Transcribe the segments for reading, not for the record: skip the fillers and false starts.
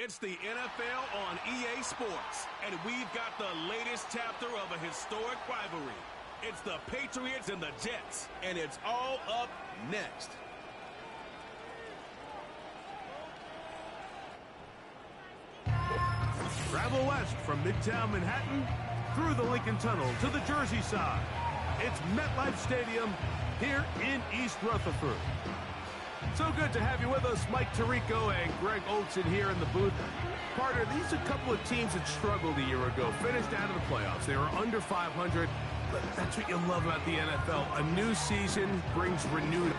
It's the NFL on EA Sports, and we've got the latest chapter of a historic rivalry. It's the Patriots and the Jets, and it's all up next. Travel west from Midtown Manhattan through the Lincoln Tunnel to the Jersey side. It's MetLife Stadium here in East Rutherford. So good to have you with us, Mike Tirico and Greg Olson here in the booth. Partner, these are a couple of teams that struggled a year ago, finished out of the playoffs. They were under 500. But that's what you love about the NFL. A new season brings renewed.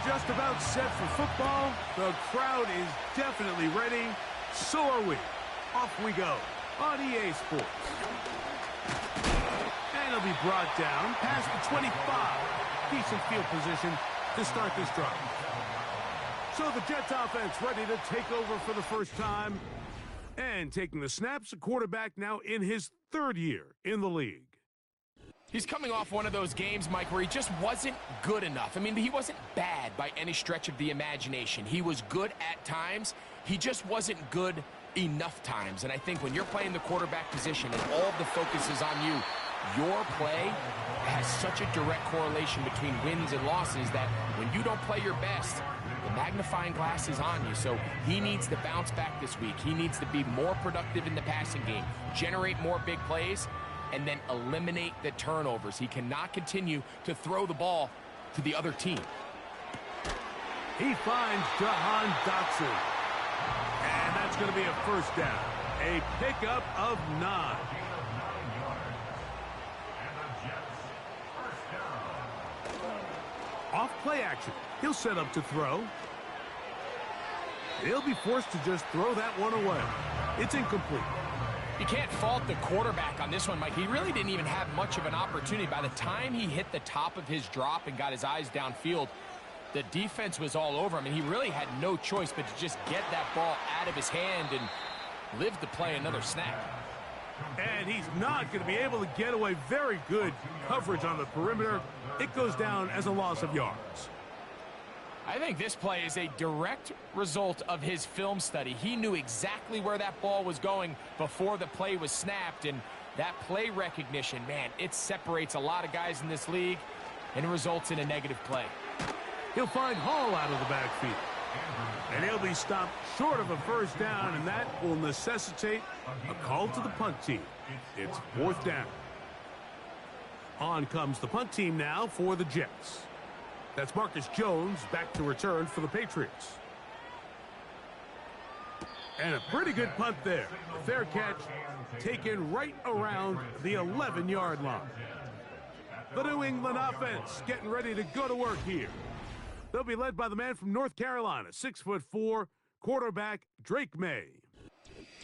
Just about set for football. The crowd is definitely ready. So are we. Off we go on EA Sports. And it'll be brought down past the 25. Decent field position to start this drive. So the Jets offense ready to take over for the first time. And taking the snaps, a quarterback now in his third year in the league. He's coming off one of those games, Mike, where he just wasn't good enough. I mean, he wasn't bad by any stretch of the imagination. He was good at times. He just wasn't good enough times. And I think when you're playing the quarterback position and all of the focus is on you, your play has such a direct correlation between wins and losses that when you don't play your best, the magnifying glass is on you. So he needs to bounce back this week. He needs to be more productive in the passing game, generate more big plays, and then eliminate the turnovers. He cannot continue to throw the ball to the other team. He finds Jahan Dotson. And that's going to be a first down. A pickup of 9. Off play action. He'll set up to throw. He'll be forced to just throw that one away. It's incomplete. You can't fault the quarterback on this one, Mike. He really didn't even have much of an opportunity. By the time he hit the top of his drop and got his eyes downfield, the defense was all over him, and he really had no choice but to just get that ball out of his hand and live to play another snap. And he's not going to be able to get away. Very good coverage on the perimeter. It goes down as a loss of yards. I think this play is a direct result of his film study. He knew exactly where that ball was going before the play was snapped, and that play recognition, man, it separates a lot of guys in this league and results in a negative play. He'll find Hall out of the backfield, and he'll be stopped short of a first down, and that will necessitate a call to the punt team. It's 4th down. On comes the punt team now for the Jets. That's Marcus Jones back to return for the Patriots. And a pretty good punt there. A fair catch taken right around the 11-yard line. The New England offense getting ready to go to work here. They'll be led by the man from North Carolina, 6'4", quarterback Drake May.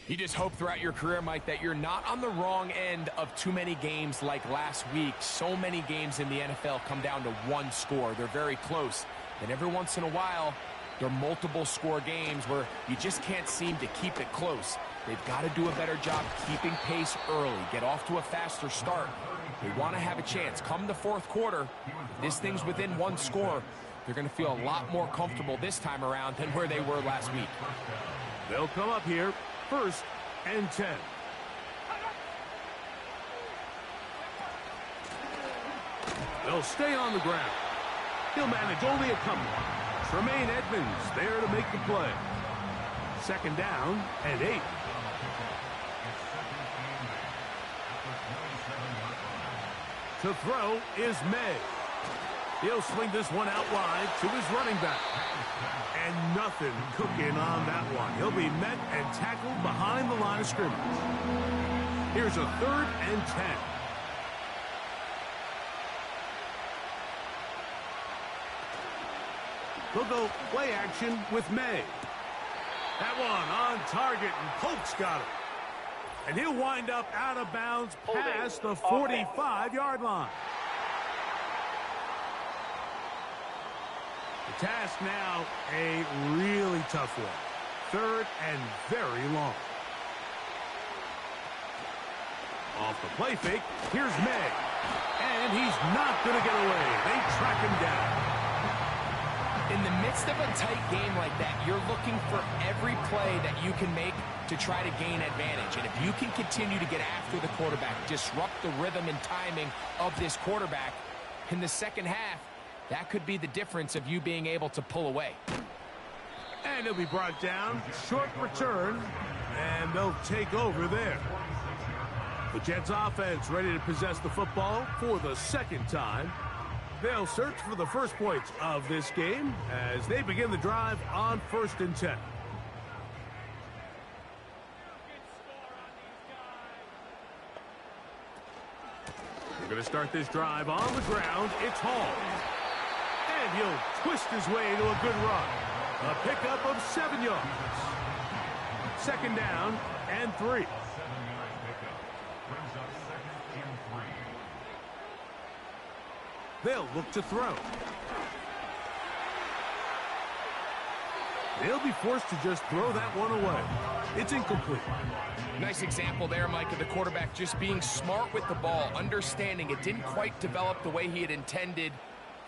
You just hope throughout your career, Mike, that you're not on the wrong end of too many games like last week. So many games in the NFL come down to one score. They're very close. And every once in a while, there are multiple score games where you just can't seem to keep it close. They've got to do a better job keeping pace early, get off to a faster start. They want to have a chance. Come the fourth quarter, if this thing's within one score, they're going to feel a lot more comfortable this time around than where they were last week. They'll come up here. 1st and 10. They'll stay on the ground. He'll manage only a couple. Tremaine Edmonds there to make the play. 2nd down and 8. To throw is May. He'll swing this one out wide to his running back. And nothing cooking on that one. He'll be met and tackled behind the line of scrimmage. Here's a 3rd and 10. They'll go play action with May. That one on target, and Polk's got it. And he'll wind up out of bounds past the 45-yard line. The task now, a really tough one. third and very long. Off the play fake, here's May. And he's not going to get away. They track him down. In the midst of a tight game like that, you're looking for every play that you can make to try to gain advantage. And if you can continue to get after the quarterback, disrupt the rhythm and timing of this quarterback in the second half, that could be the difference of you being able to pull away. And he'll be brought down. Short return. And they'll take over there. The Jets offense ready to possess the football for the second time. They'll search for the first points of this game as they begin the drive on 1st and 10. We're going to start this drive on the ground. It's Hall. And he'll twist his way to a good run. A pickup of 7 yards. 2nd down and 3. They'll look to throw. They'll be forced to just throw that one away. It's incomplete. Nice example there, Mike, of the quarterback just being smart with the ball, understanding it didn't quite develop the way he had intended.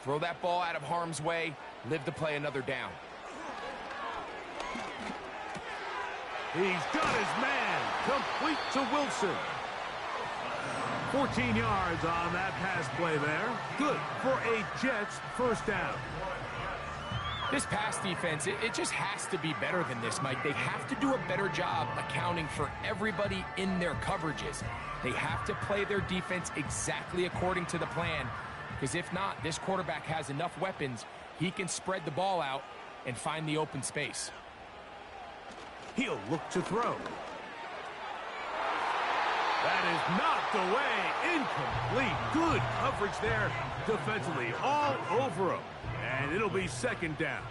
Throw that ball out of harm's way, live to play another down. He's got his man. Complete to Wilson. 14 yards on that pass play there. Good for a Jets first down. This pass defense, it just has to be better than this, Mike. They have to do a better job accounting for everybody in their coverages. They have to play their defense exactly according to the plan, because if not, this quarterback has enough weapons, he can spread the ball out and find the open space. He'll look to throw. That is knocked away. Incomplete. Good coverage there defensively. All over him. And it'll be 2nd down.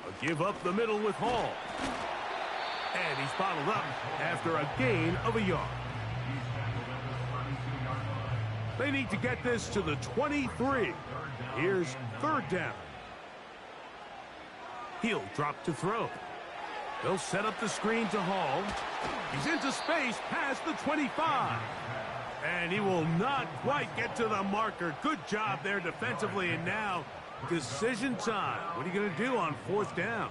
A give up the middle with Hall. And he's bottled up after a gain of a yard. They need to get this to the 23. Here's 3rd down. He'll drop to throw. They'll set up the screen to Hall. He's into space past the 25. And he will not quite get to the marker. Good job there defensively. And now, decision time. What are you going to do on 4th down?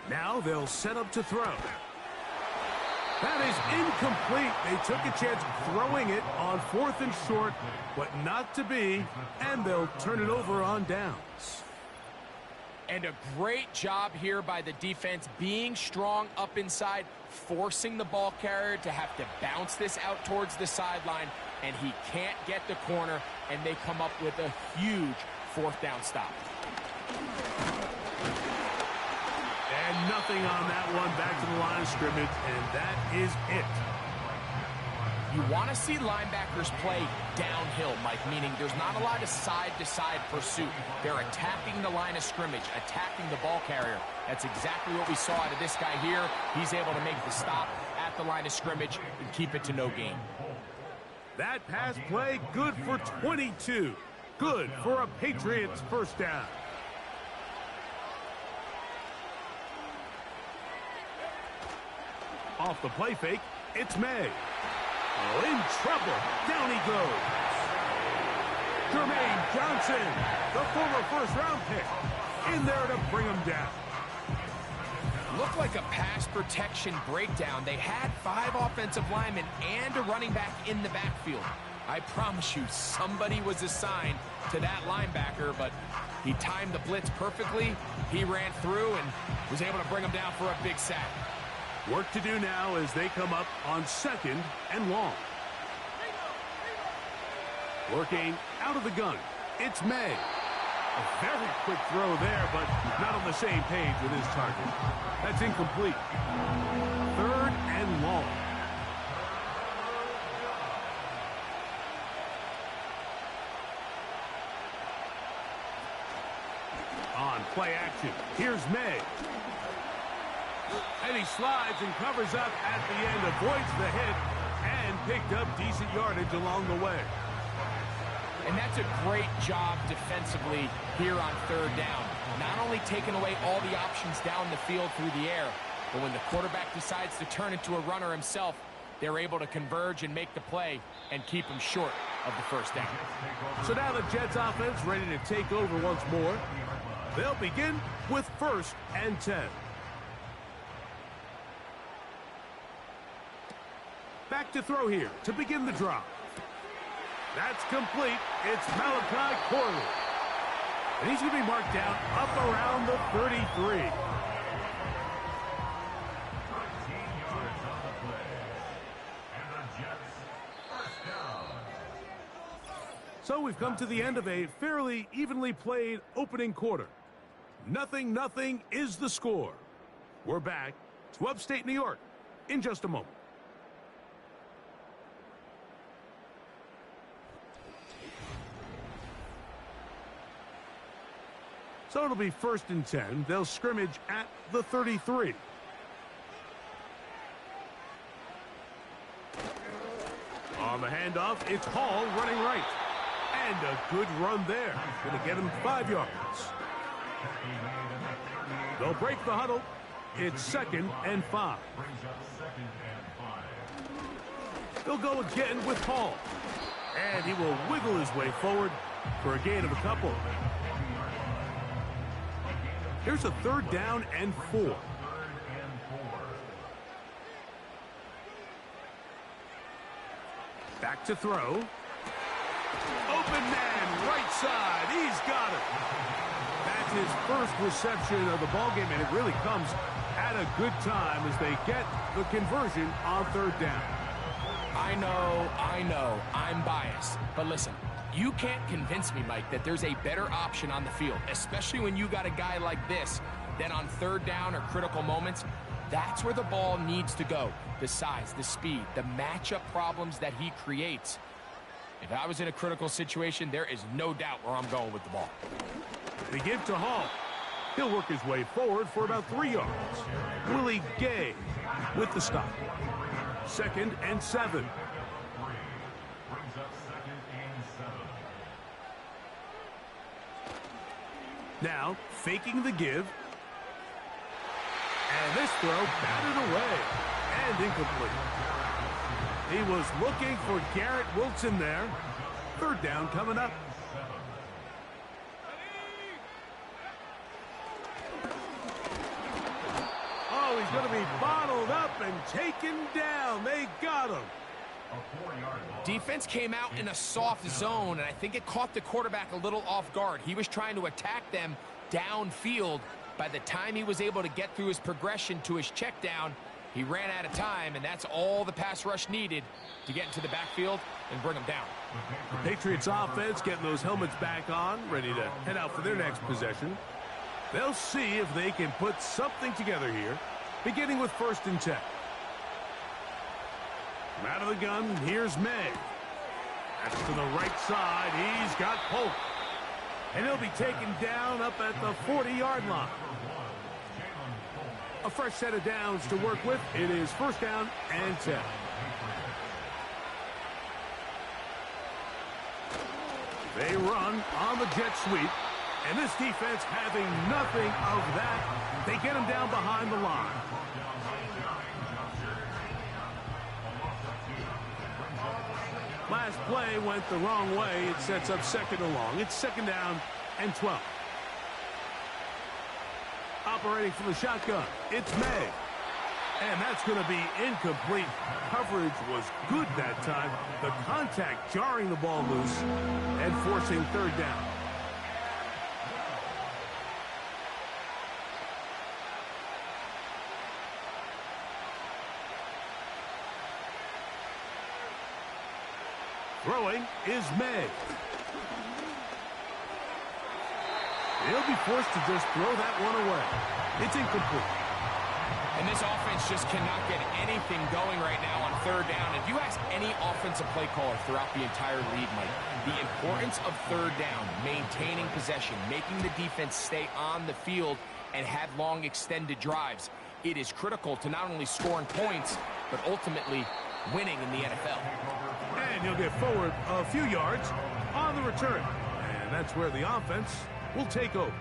Now they'll set up to throw. That is incomplete. They took a chance throwing it on 4th and short, but not to be, and they'll turn it over on downs. And a great job here by the defense, being strong up inside, forcing the ball carrier to have to bounce this out towards the sideline, and he can't get the corner, and they come up with a huge 4th down stop. And nothing on that one, back to the line of scrimmage, and that is it. You want to see linebackers play downhill, Mike, meaning there's not a lot of side-to-side pursuit. They're attacking the line of scrimmage, attacking the ball carrier. That's exactly what we saw out of this guy here. He's able to make the stop at the line of scrimmage and keep it to no gain. That pass play, good for 22. Good for a Patriots first down. Off the play fake, it's May. Oh, in trouble. Down he goes. Jermaine Johnson, the former first-round pick, in there to bring him down. Looked like a pass protection breakdown. They had 5 offensive linemen and a running back in the backfield. I promise you, somebody was assigned to that linebacker, but he timed the blitz perfectly. He ran through and was able to bring him down for a big sack. Work to do now as they come up on 2nd and long. Working out of the gun. It's May. A very quick throw there, but not on the same page with his target. That's incomplete. 3rd and long. On play action, here's May. And he slides and covers up at the end, avoids the hit, and picked up decent yardage along the way. And that's a great job defensively here on third down. Not only taking away all the options down the field through the air, but when the quarterback decides to turn into a runner himself, they're able to converge and make the play and keep him short of the first down. So now the Jets offense ready to take over once more. They'll begin with 1st and 10. Back to throw here to begin the drive. That's complete. It's Malachi Corley. And he's going to be marked down up around the 33. So we've come to the end of a fairly evenly played opening quarter. 0-0 is the score. We're back to upstate New York in just a moment. So it'll be 1st and 10. They'll scrimmage at the 33. On the handoff, it's Hall running right. And a good run there. Going to get him 5 yards. They'll break the huddle. It's 2nd and 5. They'll go again with Hall. And he will wiggle his way forward for a gain of a couple. Here's a 3rd down and 4. Back to throw. Open man, right side. He's got it. That's his first reception of the ballgame, and it really comes at a good time as they get the conversion on 3rd down. I know, I'm biased. But listen, you can't convince me, Mike, that there's a better option on the field, especially when you got a guy like this, than on 3rd down or critical moments. That's where the ball needs to go. The size, the speed, the matchup problems that he creates. If I was in a critical situation, there is no doubt where I'm going with the ball. They give to Hall. He'll work his way forward for about 3 yards. Willie Gay with the stop. 2nd and 7. Now, faking the give. And this throw batted away and incomplete. He was looking for Garrett Wilson there. 3rd down coming up. Oh, he's going to be bottled up and taken down. They got him. Defense came out in a soft zone, and I think it caught the quarterback a little off guard. He was trying to attack them downfield. By the time he was able to get through his progression to his check down, he ran out of time, and that's all the pass rush needed to get into the backfield and bring him down. The Patriots offense getting those helmets back on, ready to head out for their next possession. They'll see if they can put something together here, beginning with 1st and 10. From out of the gun, here's May. That's to the right side. He's got Polk. And he'll be taken down up at the 40-yard line. A fresh set of downs to work with. It is 1st down and 10. They run on the jet sweep. And this defense having nothing of that. They get him down behind the line. Last play went the wrong way. It sets up 2nd and long. It's 2nd down and 12. Operating from the shotgun, it's May. And that's going to be incomplete. Coverage was good that time. The contact jarring the ball loose and forcing 3rd down. Throwing is May. He'll be forced to just throw that one away. It's incomplete. And this offense just cannot get anything going right now on 3rd down. If you ask any offensive play caller throughout the entire league, Mike, the importance of 3rd down, maintaining possession, making the defense stay on the field and have long extended drives, it is critical to not only scoring points, but ultimately winning in the NFL. And he'll get forward a few yards on the return. And that's where the offense will take over.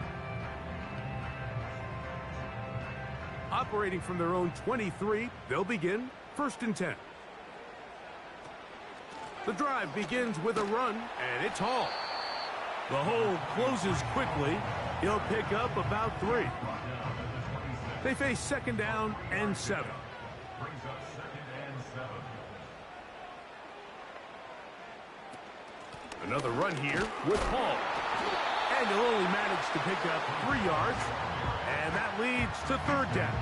Operating from their own 23, they'll begin 1st and 10. The drive begins with a run, and it's Hall. The hole closes quickly. He'll pick up about 3. They face 2nd down and 7. Another run here with Hall. And he'll only manage to pick up 3 yards. And that leads to 3rd down.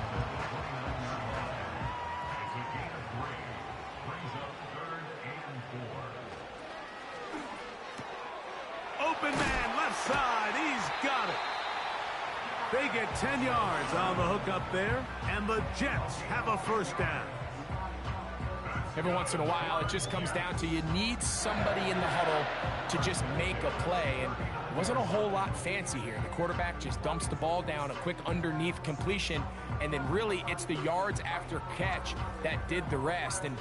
Open man, left side. He's got it. They get 10 yards on the hook up there. And the Jets have a 1st down. Every once in a while, it just comes down to you need somebody in the huddle to just make a play. And it wasn't a whole lot fancy here. The quarterback just dumps the ball down, a quick underneath completion, and then really it's the yards after catch that did the rest. And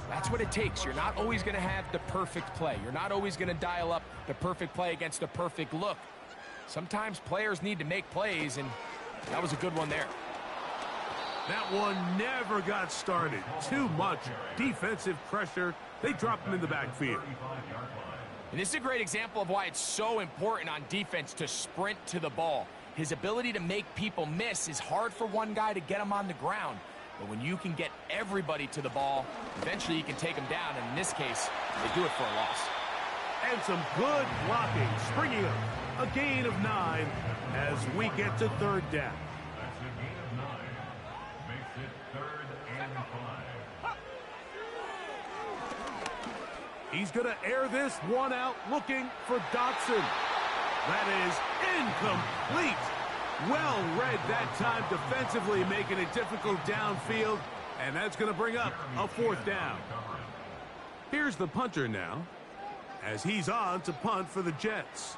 that's what it takes. You're not always going to have the perfect play. You're not always going to dial up the perfect play against a perfect look. Sometimes players need to make plays, and that was a good one there. That one never got started. Too much defensive pressure. They dropped him in the backfield. And this is a great example of why it's so important on defense to sprint to the ball. His ability to make people miss is hard for one guy to get him on the ground. But when you can get everybody to the ball, eventually you can take them down. And in this case, they do it for a loss. And some good blocking. Springing up. A gain of 9 as we get to 3rd down. He's going to air this one out, looking for Dotson. That is incomplete. Well read that time defensively, making it difficult downfield, and that's going to bring up a 4th down. Here's the punter now, as he's on to punt for the Jets.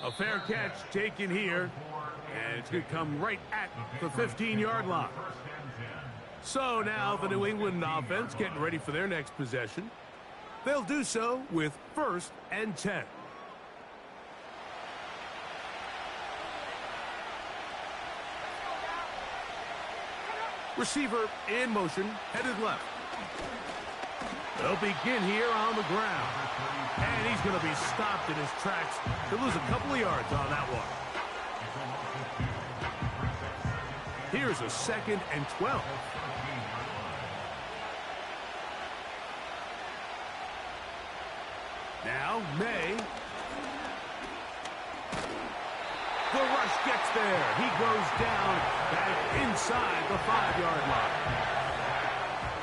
A fair catch taken here, and it's going to come right at the 15-yard line. So now the New England offense getting ready for their next possession. They'll do so with 1st and 10. Receiver in motion, headed left. They'll begin here on the ground. And he's going to be stopped in his tracks to lose a couple of yards on that one. Here's a 2nd and 12. Now, May. The rush gets there. He goes down back inside the 5-yard line.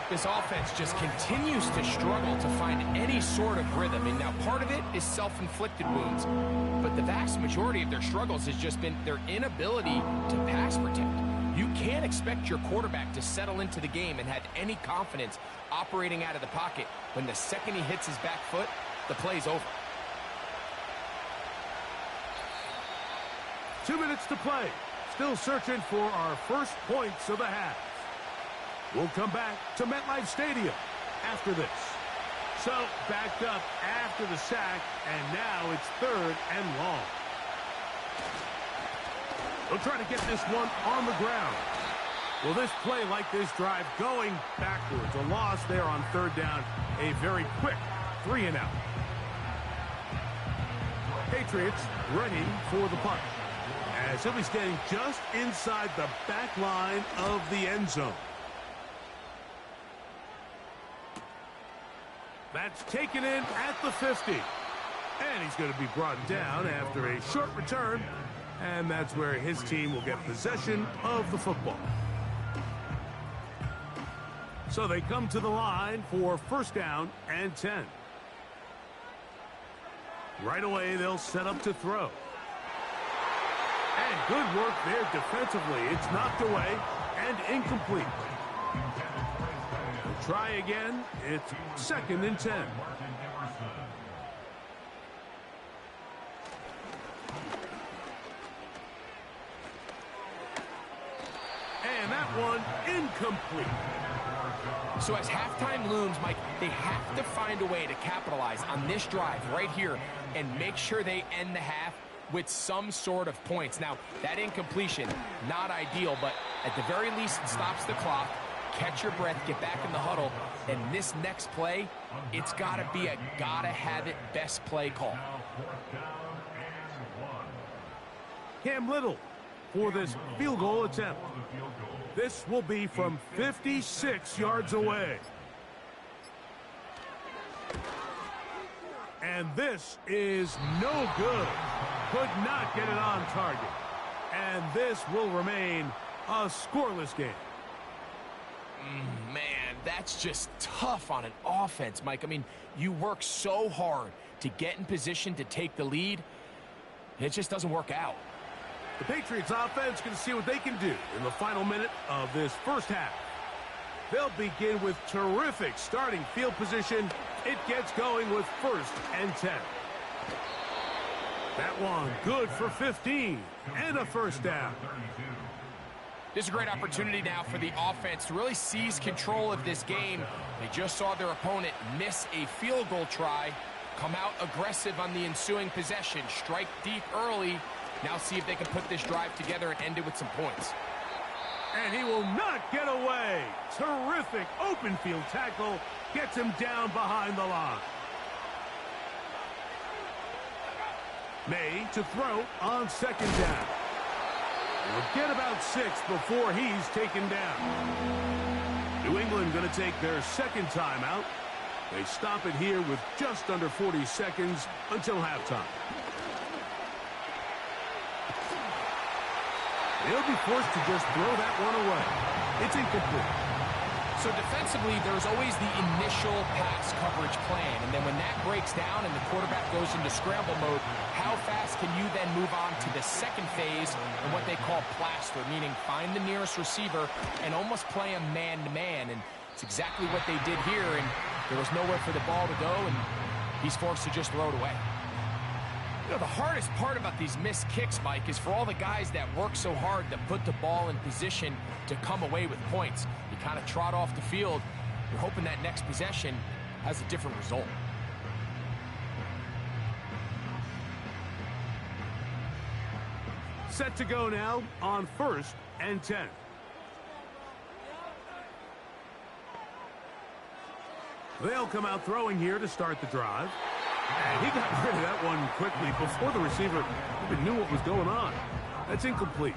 This offense just continues to struggle to find any sort of rhythm. And now part of it is self-inflicted wounds. But the vast majority of their struggles has just been their inability to pass protect. You can't expect your quarterback to settle into the game and have any confidence operating out of the pocket when the second he hits his back foot, the play's over. 2 minutes to play. Still searching for our first points of the half. We'll come back to MetLife Stadium after this. So, backed up after the sack, and now it's 3rd and long. They'll try to get this one on the ground. Well, this play, like this drive, going backwards. A loss there on 3rd down. A very quick 3 and out. Patriots ready for the punt, as he'll be standing just inside the back line of the end zone. That's taken in at the 50. And he's going to be brought down after a short return. And that's where his team will get possession of the football. So they come to the line for 1st down and 10. Right away, they'll set up to throw. And good work there defensively. It's knocked away and incomplete. We'll try again. It's 2nd and 10. And that one incomplete. So as halftime looms, Mike, they have to find a way to capitalize on this drive right here and make sure they end the half with some sort of points. Now, that incompletion, not ideal, but at the very least, it stops the clock. Catch your breath, get back in the huddle, and this next play, it's got to be a gotta-have-it best play call. Cam Little for this field goal attempt. This will be from 56 yards away. And this is no good. Could not get it on target. And this will remain a scoreless game. Man, that's just tough on an offense, Mike. I mean, you work so hard to get in position to take the lead. It just doesn't work out. The Patriots offense going to see what they can do in the final minute of this first half. They'll begin with terrific starting field position. It gets going with 1st and 10. That one good for 15 and a first down. This is a great opportunity now for the offense to really seize control of this game. They just saw their opponent miss a field goal try, come out aggressive on the ensuing possession, strike deep early. Now see if they can put this drive together and end it with some points. And he will not get away. Terrific open field tackle. Gets him down behind the line. May to throw on 2nd down. He'll get about 6 before he's taken down. New England going to take their 2nd timeout. They stop it here with just under 40 seconds until halftime. They'll be forced to just throw that one away. It's incomplete. So defensively, there's always the initial pass coverage plan. And then when that breaks down and the quarterback goes into scramble mode, how fast can you then move on to the second phase and what they call plaster, meaning find the nearest receiver and almost play a man-to-man. And it's exactly what they did here. And there was nowhere for the ball to go, and he's forced to just throw it away. You know, the hardest part about these missed kicks, Mike, is for all the guys that work so hard to put the ball in position to come away with points. You kind of trot off the field. You're hoping that next possession has a different result. Set to go now on 1st and 10. They'll come out throwing here to start the drive. And he got rid of that one quickly before the receiver even knew what was going on. That's incomplete.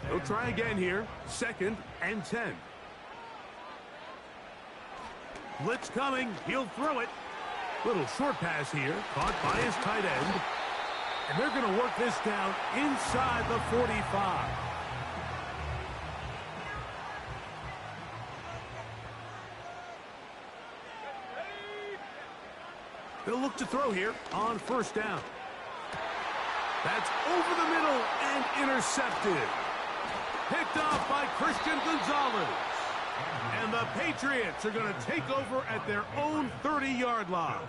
He'll try again here. 2nd and 10. Blitz coming. He'll throw it. Little short pass here. Caught by his tight end. And they're going to work this down inside the 45. They'll look to throw here on 1st down. That's over the middle and intercepted. Picked off by Christian Gonzalez. And the Patriots are going to take over at their own 30-yard line.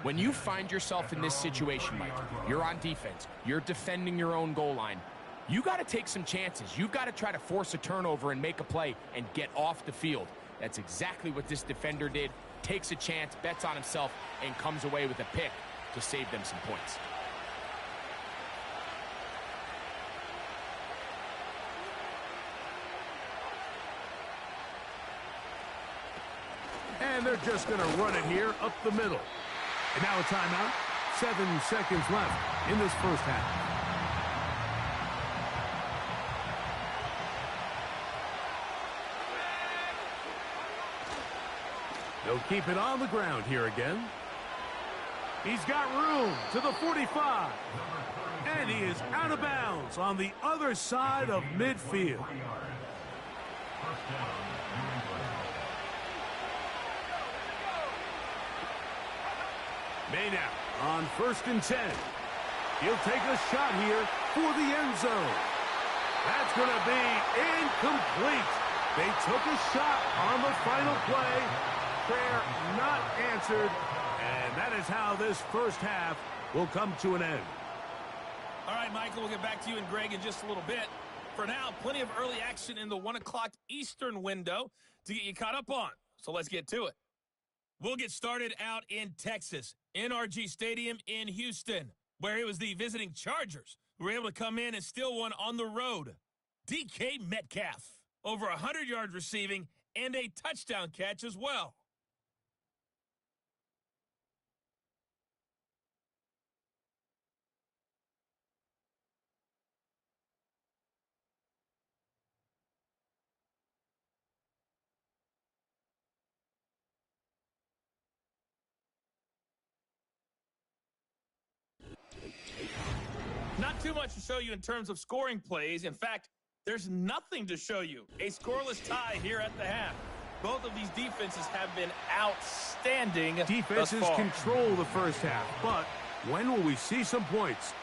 When you find yourself in this situation, Mike, you're on defense, you're defending your own goal line, you got to take some chances. You've got to try to force a turnover and make a play and get off the field. That's exactly what this defender did. Takes a chance, bets on himself, and comes away with a pick to save them some points. And they're just going to run it here up the middle. And now a timeout. 7 seconds left in this first half. They'll keep it on the ground here again. He's got room to the 45. And he is out of bounds on the other side of midfield. May now on 1st and 10. He'll take a shot here for the end zone. That's going to be incomplete. They took a shot on the final play. Prayer not answered, and that is how this first half will come to an end. All right, Michael, we'll get back to you and Greg in just a little bit. For now, plenty of early action in the 1 o'clock Eastern window to get you caught up on. So let's get to it. We'll get started out in Texas, NRG Stadium in Houston, where it was the visiting Chargers who were able to come in and steal one on the road. DK Metcalf, over 100 yards receiving and a touchdown catch as well. Not too much to show you in terms of scoring plays. In fact, there's nothing to show you. A scoreless tie here at the half. Both of these defenses have been outstanding. Defenses control the first half, but when will we see some points?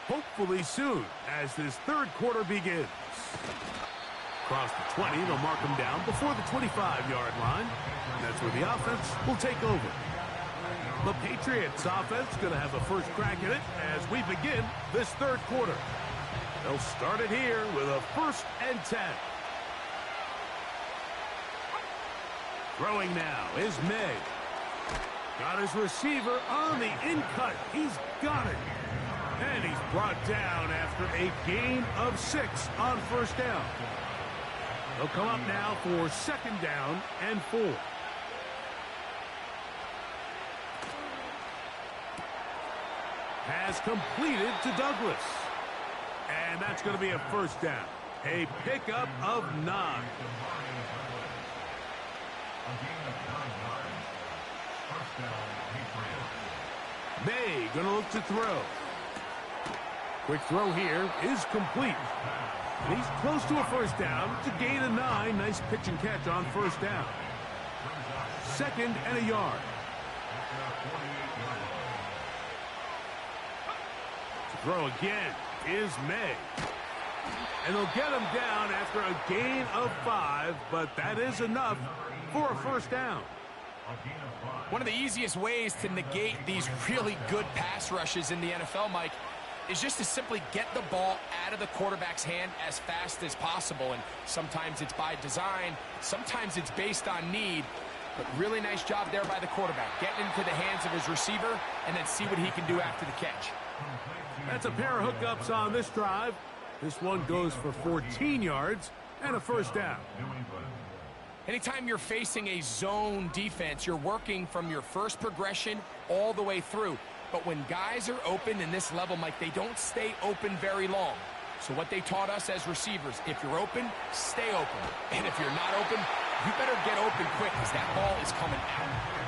Hopefully soon, as this third quarter begins. Across the 20, they'll mark them down before the 25-yard line. That's where the offense will take over. The Patriots offense going to have a first crack at it as we begin this third quarter. They'll start it here with a 1st and 10. Throwing now is May. Got his receiver on the in-cut. He's got it. And he's brought down after a gain of 6 on first down. They'll come up now for 2nd down and 4. Has completed to Douglas. And that's going to be a 1st down. A pickup of 9. May going to look to throw. Quick throw here is complete. And he's close to a 1st down to gain a 9. Nice pitch and catch on 1st down. 2nd and a yard. Throw again is May. And they'll get him down after a gain of 5, but that is enough for a 1st down. One of the easiest ways to negate these really good pass rushes in the NFL, Mike, is just to simply get the ball out of the quarterback's hand as fast as possible. And sometimes it's by design, sometimes it's based on need. But really nice job there by the quarterback, getting into the hands of his receiver and then see what he can do after the catch. That's a pair of hookups on this drive. This one goes for 14 yards and a 1st down. Anytime you're facing a zone defense, you're working from your first progression all the way through. But when guys are open in this level, Mike, they don't stay open very long. So what they taught us as receivers, if you're open, stay open. And if you're not open, you better get open quick because that ball is coming out.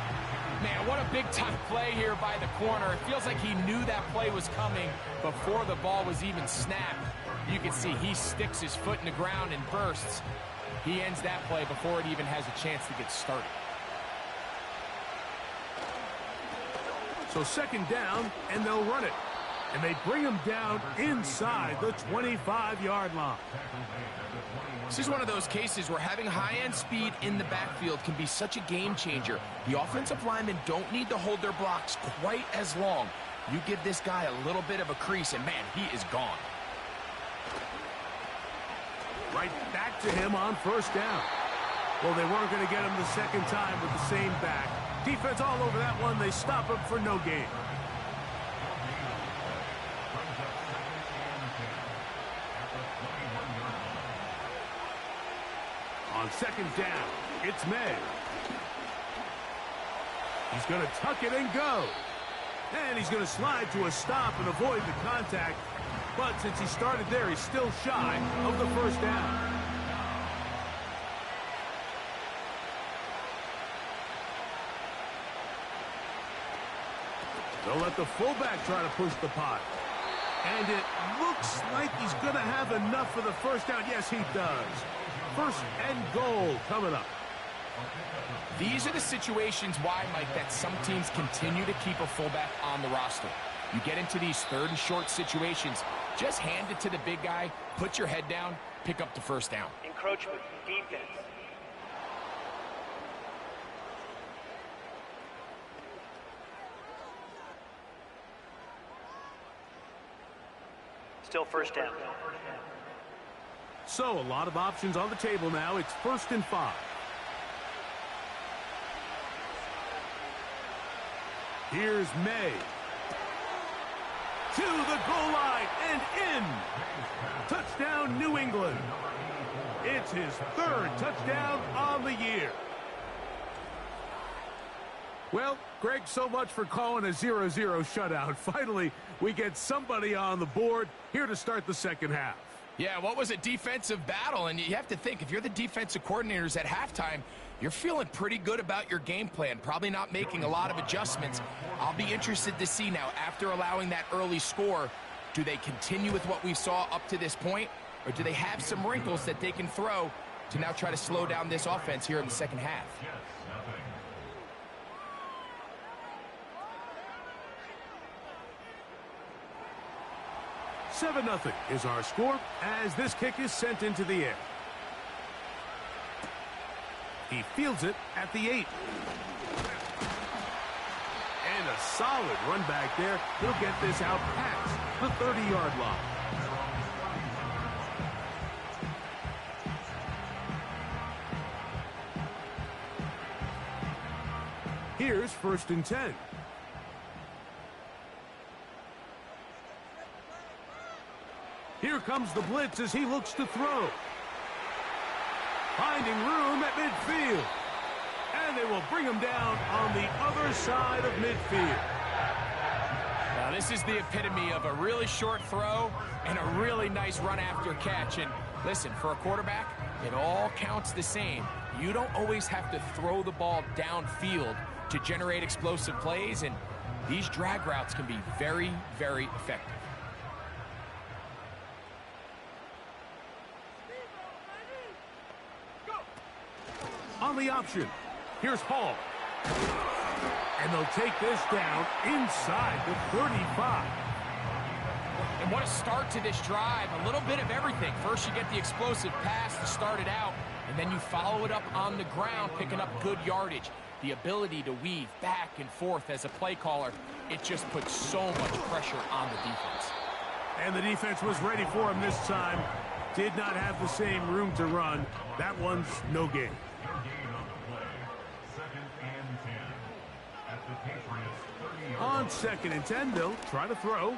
Man, what a big-time play here by the corner. It feels like he knew that play was coming before the ball was even snapped. You can see he sticks his foot in the ground and bursts. He ends that play before it even has a chance to get started. So 2nd down, and they'll run it. And they bring him down inside the 25-yard line. This is one of those cases where having high-end speed in the backfield can be such a game changer. The offensive linemen don't need to hold their blocks quite as long. You give this guy a little bit of a crease, and man, he is gone. Right back to him on 1st down. Well, they weren't going to get him the 2nd time with the same back. Defense all over that one. They stop him for no gain. On 2nd down, it's May. He's going to tuck it and go. And he's going to slide to a stop and avoid the contact. But since he started there, he's still shy of the 1st down. They'll let the fullback try to push the pot. And it looks like he's going to have enough for the 1st down. Yes, he does. 1st and goal coming up. These are the situations why, Mike, that some teams continue to keep a fullback on the roster. You get into these 3rd and short situations, just hand it to the big guy, put your head down, pick up the 1st down. Encroachment, defense. Still 1st down. So a lot of options on the table now. It's 1st and 5. Here's May. To the goal line and in. Touchdown, New England. It's his 3rd touchdown on the year. Well, Greg, so much for calling a 0-0 shutout. Finally, we get somebody on the board here to start the second half. Yeah, what was a defensive battle? And you have to think, if you're the defensive coordinators at halftime, you're feeling pretty good about your game plan, probably not making a lot of adjustments. I'll be interested to see now, after allowing that early score, do they continue with what we saw up to this point, or do they have some wrinkles that they can throw to now try to slow down this offense here in the second half? 7-0 is our score as this kick is sent into the air. He fields it at the 8. And a solid run back there. He'll get this out past the 30-yard line. Here's 1st and 10. Here comes the blitz as he looks to throw. Finding room at midfield. And they will bring him down on the other side of midfield. Now, this is the epitome of a really short throw and a really nice run after catch. And listen, for a quarterback, it all counts the same. You don't always have to throw the ball downfield to generate explosive plays, and these drag routes can be very, very effective. On the option, here's Hall. And they'll take this down inside the 35. And what a start to this drive. A little bit of everything. First, you get the explosive pass to start it out, and then you follow it up on the ground, picking up good yardage. The ability to weave back and forth as a play caller, it just puts so much pressure on the defense. And the defense was ready for him this time. Did not have the same room to run. That one's no gain. On 2nd and 10, they'll try to throw.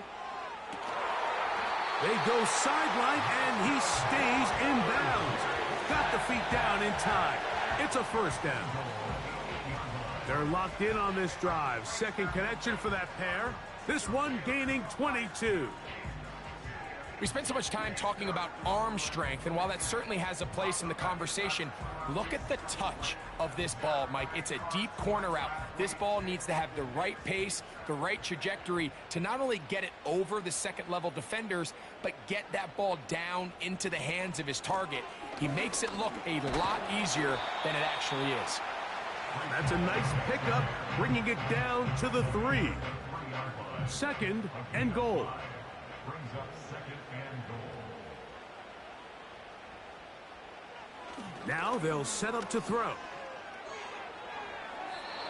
They go sideline, and he stays in bounds. Got the feet down in time. It's a 1st down. They're locked in on this drive. Second connection for that pair. This one gaining 22. We spent so much time talking about arm strength, and while that certainly has a place in the conversation, look at the touch of this ball, Mike. It's a deep corner route. This ball needs to have the right pace, the right trajectory to not only get it over the second-level defenders, but get that ball down into the hands of his target. He makes it look a lot easier than it actually is. That's a nice pickup, bringing it down to the 3. 2nd and goal. Now they'll set up to throw.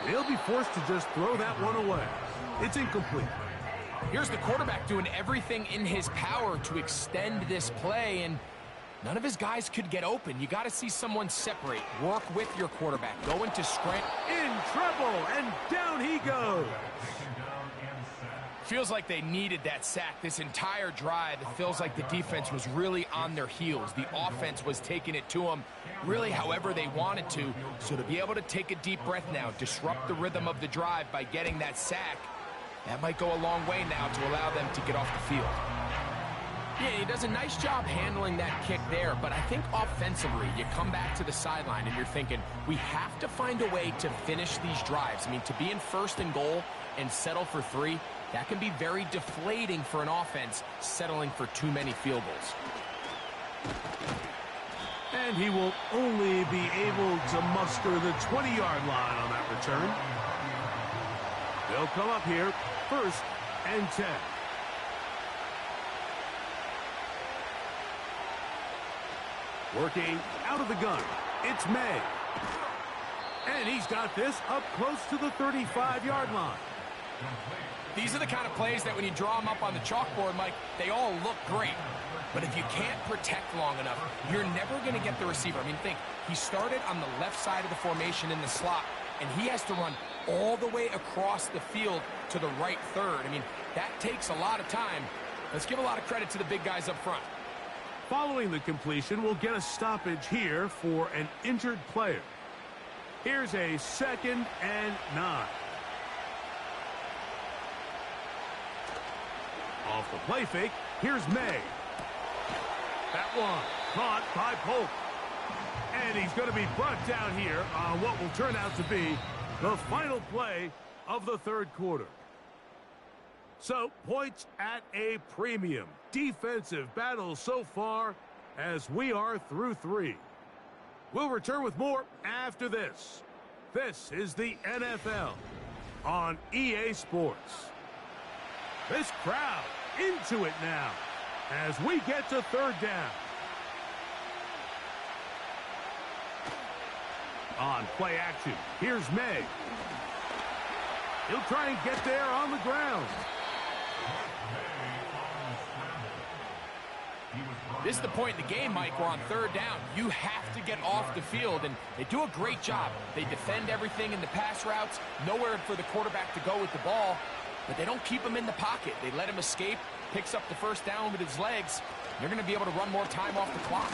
They'll be forced to just throw that one away. It's incomplete. Here's the quarterback doing everything in his power to extend this play, and none of his guys could get open. You got to see someone separate. Work with your quarterback. Go into sprint. In trouble, and down he goes. Feels like they needed that sack this entire drive. It feels like the defense was really on their heels. The offense was taking it to them really however they wanted to. So to be able to take a deep breath now, disrupt the rhythm of the drive by getting that sack, that might go a long way now to allow them to get off the field. Yeah, he does a nice job handling that kick there, but I think offensively, you come back to the sideline and you're thinking, we have to find a way to finish these drives. I mean, to be in 1st and goal and settle for 3, that can be very deflating for an offense settling for too many field goals. And he will only be able to muster the 20-yard line on that return. They'll come up here, 1st and 10. Working out of the gun, it's May. And he's got this up close to the 35-yard line. These are the kind of plays that when you draw them up on the chalkboard, Mike, they all look great. But if you can't protect long enough, you're never going to get the receiver. I mean, think, he started on the left side of the formation in the slot, and he has to run all the way across the field to the right third. I mean, that takes a lot of time. Let's give a lot of credit to the big guys up front. Following the completion, we'll get a stoppage here for an injured player. Here's a 2nd and 9. Off the play fake, here's May. That one caught by Polk. And he's going to be brought down here on what will turn out to be the final play of the 3rd quarter. So, points at a premium. Defensive battle so far as we are through 3. We'll return with more after this. This is the NFL on EA Sports. This crowd into it now as we get to 3rd down. On play action, here's May. He'll try and get there on the ground. This is the point in the game, Mike, where on 3rd down, you have to get off the field, and they do a great job. They defend everything in the pass routes, nowhere for the quarterback to go with the ball, but they don't keep him in the pocket. They let him escape, picks up the 1st down with his legs. They're going to be able to run more time off the clock.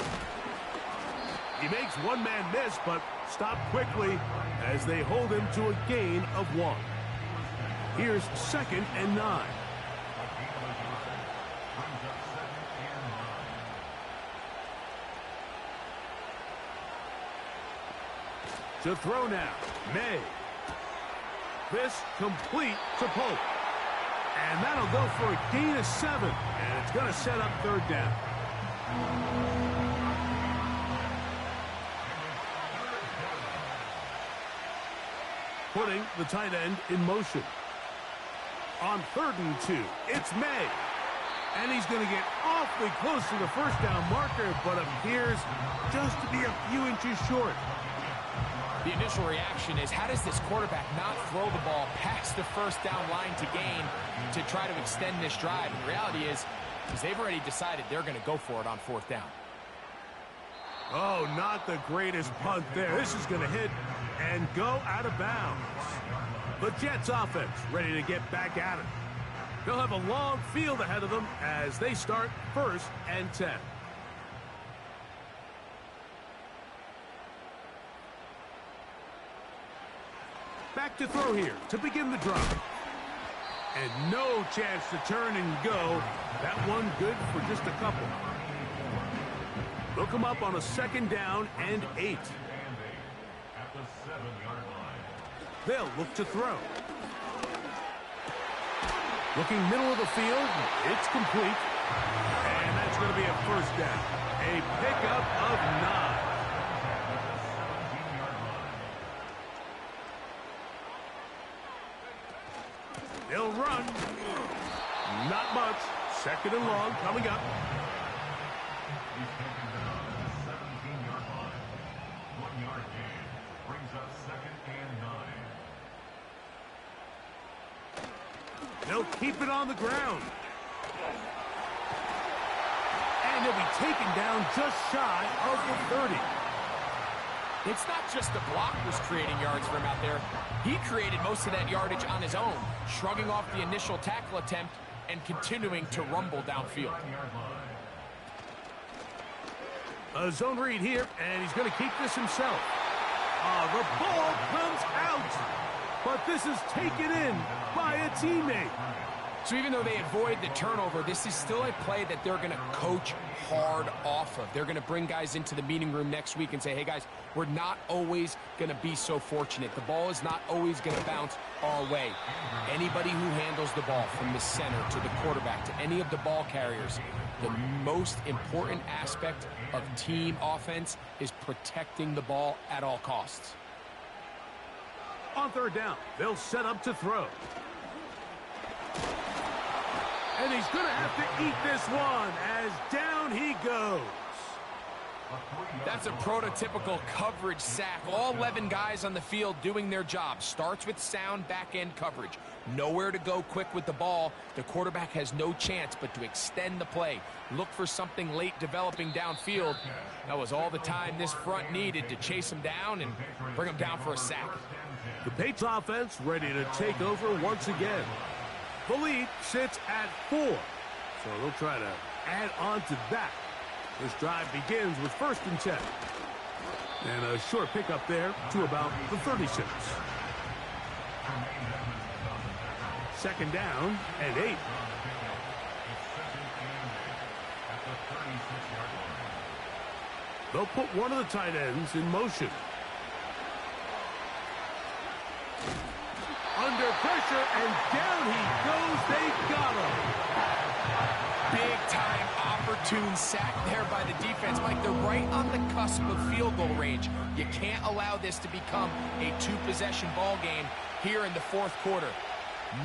He makes one man miss, but stop quickly as they hold him to a gain of 1. Here's 2nd and 9. To throw now, May. This complete to Polk. And that'll go for a gain of 7. And it's going to set up 3rd down. Putting the tight end in motion. On 3rd and 2, it's May. And he's going to get awfully close to the 1st down marker, but appears just to be a few inches short. The initial reaction is, how does this quarterback not throw the ball past the 1st down line to gain to try to extend this drive? And the reality is they've already decided they're going to go for it on 4th down. Oh, not the greatest punt there. This is going to hit and go out of bounds. The Jets offense ready to get back at it. They'll have a long field ahead of them as they start 1st and 10. Back to throw here to begin the drive. And no chance to turn and go. That one good for just a couple. They'll come up on a 2nd down and 8. They'll look to throw. Looking middle of the field, it's complete. And that's going to be a 1st down. A pickup of 9. They'll run. Not much. 2nd and long coming up. They'll keep it on the ground. And he'll be taken down just shy of the 30. It's not just the blockers creating yards for him out there. He created most of that yardage on his own, shrugging off the initial tackle attempt and continuing to rumble downfield. A zone read here, and he's going to keep this himself. The ball comes out, but this is taken in by a teammate. So even though they avoid the turnover, this is still a play that they're going to coach hard off of. They're going to bring guys into the meeting room next week and say, hey, guys, we're not always going to be so fortunate. The ball is not always going to bounce our way. Anybody who handles the ball from the center to the quarterback to any of the ball carriers, the most important aspect of team offense is protecting the ball at all costs. On 3rd down, they'll set up to throw. And he's going to have to eat this one as down he goes. That's a prototypical coverage sack. All 11 guys on the field doing their job. Starts with sound back-end coverage. Nowhere to go quick with the ball. The quarterback has no chance but to extend the play. Look for something late developing downfield. That was all the time this front needed to chase him down and bring him down for a sack. The Patriots offense ready to take over once again. The lead sits at 4, so they'll try to add on to that. This drive begins with 1st and 10. And a short pickup there to about the 36. 2nd down and 8. They'll put one of the tight ends in motion. Under pressure, and down he goes. They got him. Big-time opportune sack there by the defense. Mike, they're right on the cusp of field goal range. You can't allow this to become a 2-possession ball game here in the 4th quarter.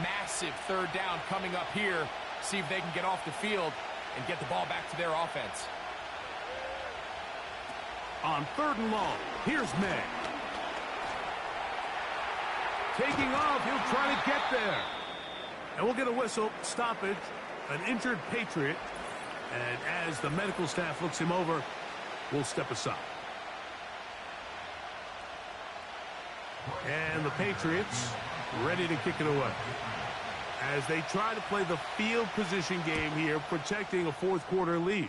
Massive 3rd down coming up here. See if they can get off the field and get the ball back to their offense. On 3rd and long, here's May. Taking off, he'll try to get there. And we'll get a whistle, stoppage, an injured Patriot. And as the medical staff looks him over, we'll step aside. And the Patriots ready to kick it away. As they try to play the field position game here, protecting a 4th quarter lead.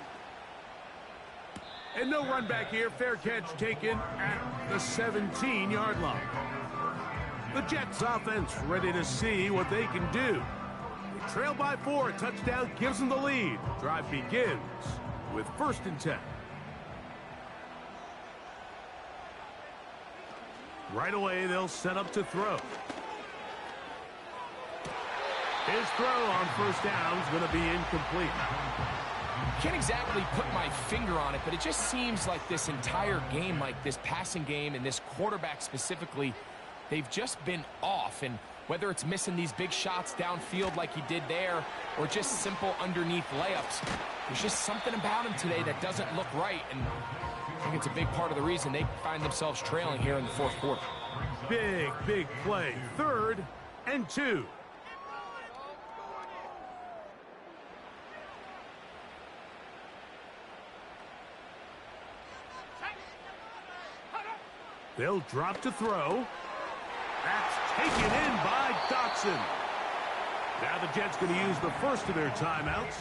And no run back here. Fair catch taken at the 17-yard line. The Jets offense ready to see what they can do. They trail by 4. Touchdown gives them the lead. Drive begins with 1st and 10. Right away, they'll set up to throw. His throw on 1st down is going to be incomplete. Can't exactly put my finger on it, but it just seems like this entire game, like this passing game and this quarterback specifically, they've just been off. And whether it's missing these big shots downfield like he did there or just simple underneath layups, there's just something about him today that doesn't look right. And I think it's a big part of the reason they find themselves trailing here in the 4th quarter. Big play. 3rd and 2. They'll drop to throw. That's taken in by Dotson. Now the Jets going to use the first of their timeouts.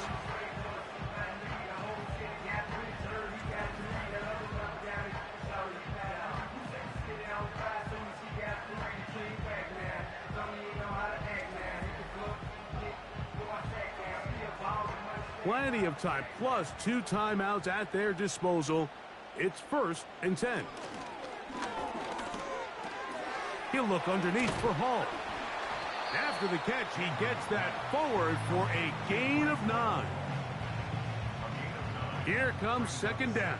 Plenty of time, plus 2 timeouts at their disposal. It's 1st and 10. He'll look underneath for Hall. After the catch, he gets that forward for a gain of 9. Here comes 2nd down.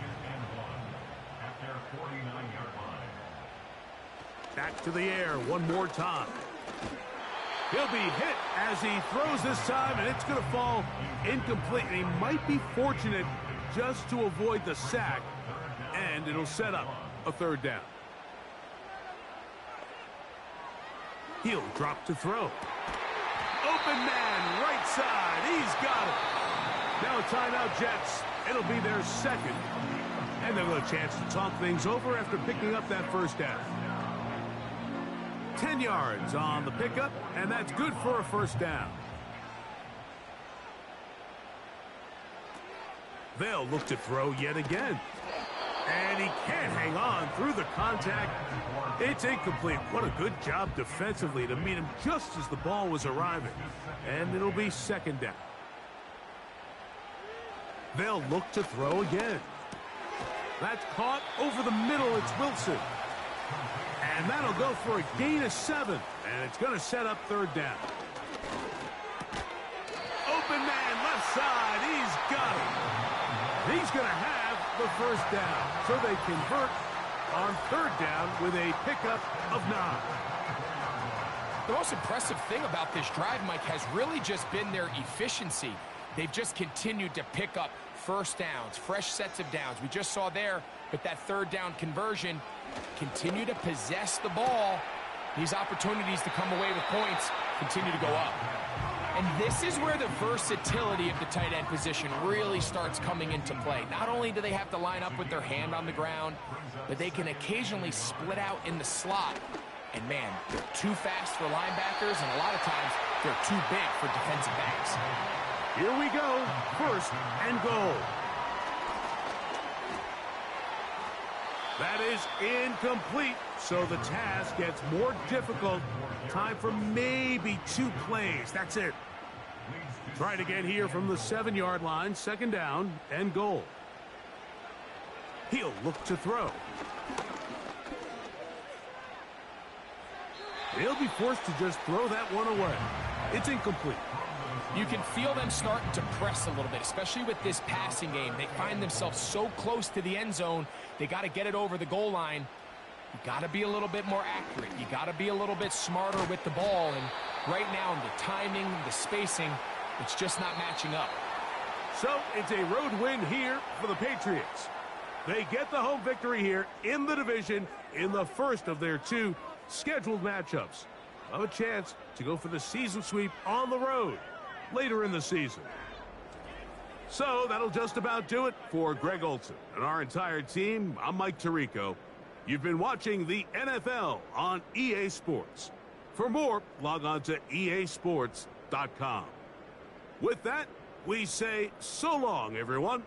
Back to the air one more time. He'll be hit as he throws this time, and it's going to fall incomplete. And he might be fortunate just to avoid the sack, and it'll set up a 3rd down. He'll drop to throw. Open man, right side. He's got it. Now a timeout, Jets. It'll be their 2nd. And they'll have a chance to talk things over after picking up that 1st down. 10 yards on the pickup, and that's good for a 1st down. They'll look to throw yet again. And he can't hang on through the contact. It's incomplete. What a good job defensively to meet him just as the ball was arriving. And it'll be 2nd down. They'll look to throw again. That's caught over the middle. It's Wilson. And that'll go for a gain of 7. And it's going to set up 3rd down. Open man, left side. He's got it. He's going to have the 1st down. So they convert on 3rd down with a pickup of 9. The most impressive thing about this drive, Mike, has really just been their efficiency. They've just continued to pick up first downs, fresh sets of downs. We just saw there with that third down conversion, continue to possess the ball. These opportunities to come away with points continue to go up. And this is where the versatility of the tight end position really starts coming into play. Not only do they have to line up with their hand on the ground, but they can occasionally split out in the slot. And man, they're too fast for linebackers, and a lot of times they're too big for defensive backs. Here we go, 1st and goal. That is incomplete, so the task gets more difficult. Time for maybe 2 plays. That's it. Trying again here from the 7-yard line, 2nd down and goal. He'll look to throw. He'll be forced to just throw that one away. It's incomplete. You can feel them starting to press a little bit, especially with this passing game. They find themselves so close to the end zone, they got to get it over the goal line. You got to be a little bit more accurate. You got to be a little bit smarter with the ball. And right now, the timing, the spacing, it's just not matching up. So it's a road win here for the Patriots. They get the home victory here in the division in the first of their 2 scheduled matchups. Have a chance to go for the season sweep on the road later in the season. So that'll just about do it for Greg Olson and our entire team. I'm Mike Tirico. You've been watching the NFL on EA Sports. For more, log on to easports.com. With that, we say so long, everyone.